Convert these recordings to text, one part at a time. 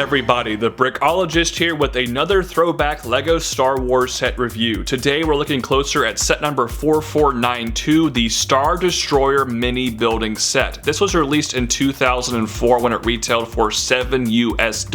everybody, the Brickologist here with another throwback LEGO Star Wars set review. Today we're looking closer at set number 4492, the Star Destroyer mini building set. This was released in 2004 when it retailed for $7 US.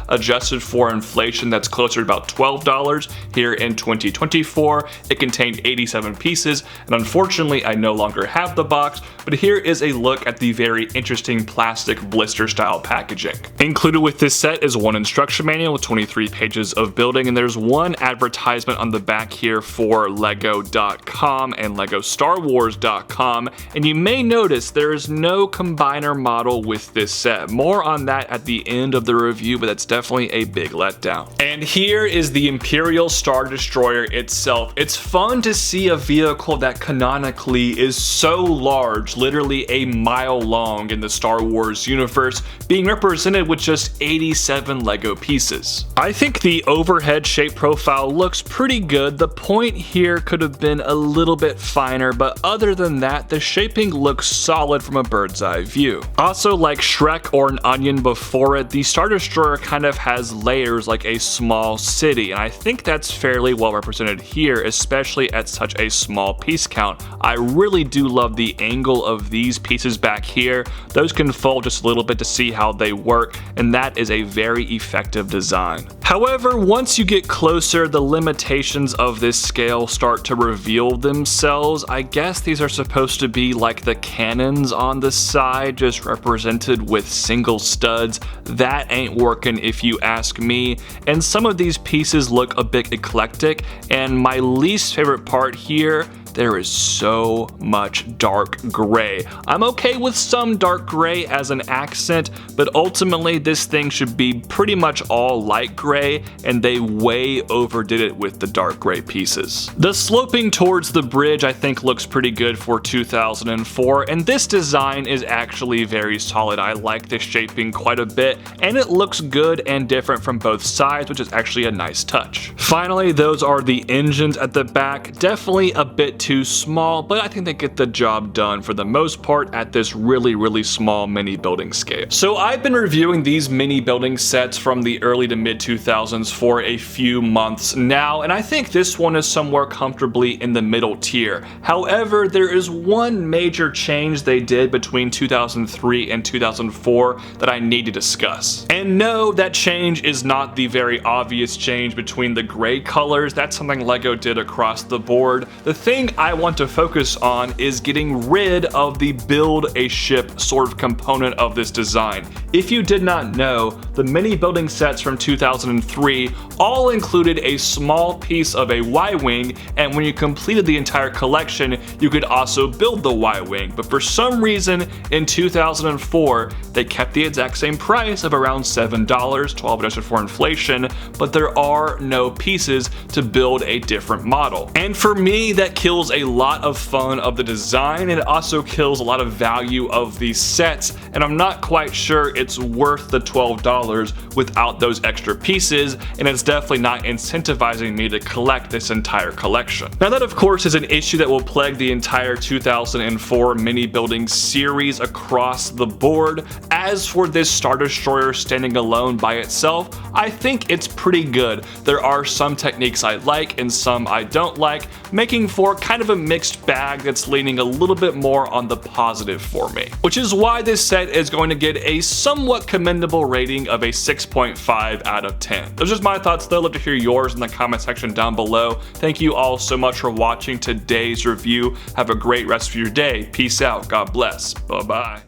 Adjusted for inflation, that's closer to about $12 here in 2024. It contained 87 pieces, and unfortunately I no longer have the box, but here is a look at the very interesting plastic blister style packaging. Included with this set is one instruction manual with 23 pages of building, and there's one advertisement on the back here for lego.com and legostarwars.com, and you may notice there is no combiner model with this set. More on that at the end of the review, but that's definitely a big letdown. And here is the Imperial Star Destroyer itself. It's fun to see a vehicle that canonically is so large, literally a mile long in the Star Wars universe, being represented with just 87 LEGO pieces. I think the overhead shape profile looks pretty good. The point here could have been a little bit finer, but other than that, the shaping looks solid from a bird's eye view. Also, like Shrek or an onion before it, the Star Destroyer kind of has layers like a small city, and I think that's fairly well represented here, especially at such a small piece count. I really do love the angle of these pieces back here. Those can fold just a little bit to see how they work, and that is a very effective design. However, once you get closer, the limitations of this scale start to reveal themselves. I guess these are supposed to be like the cannons on the side, just represented with single studs. That ain't working if you ask me, and some of these pieces look a bit eclectic, and my least favorite part here, there is so much dark gray. I'm okay with some dark gray as an accent, but ultimately this thing should be pretty much all light gray, and they way overdid it with the dark gray pieces. The sloping towards the bridge I think looks pretty good for 2004, and this design is actually very solid. I like this shaping quite a bit, and it looks good and different from both sides, which is actually a nice touch. Finally, those are the engines at the back. Definitely a bit too small, but I think they get the job done for the most part at this really small mini building scale. So I've been reviewing these mini building sets from the early to mid 2000s for a few months now, and I think this one is somewhere comfortably in the middle tier. However, there is one major change they did between 2003 and 2004 that I need to discuss. And no, that change is not the very obvious change between the gray colors. That's something LEGO did across the board. The thing I want to focus on is getting rid of the build a ship sort of component of this design. If you did not know, the mini building sets from 2003 all included a small piece of a Y-wing, and when you completed the entire collection, you could also build the Y-wing. But for some reason, in 2004, they kept the exact same price of around $7, $12 adjusted for inflation, but there are no pieces to build a different model. And for me, that kills a lot of fun of the design, and it also kills a lot of value of these sets, and I'm not quite sure it's worth the $12 without those extra pieces, and it's definitely not incentivizing me to collect this entire collection. Now that of course is an issue that will plague the entire 2004 mini building series across the board. As for this Star Destroyer standing alone by itself, I think it's pretty good. There are some techniques I like and some I don't like, making for kind of a mixed bag that's leaning a little bit more on the positive for me. Which is why this set is going to get a somewhat commendable rating of a 6.5 out of 10. Those are just my thoughts though. I'd love to hear yours in the comment section down below. Thank you all so much for watching today's review. Have a great rest of your day. Peace out. God bless. Bye-bye.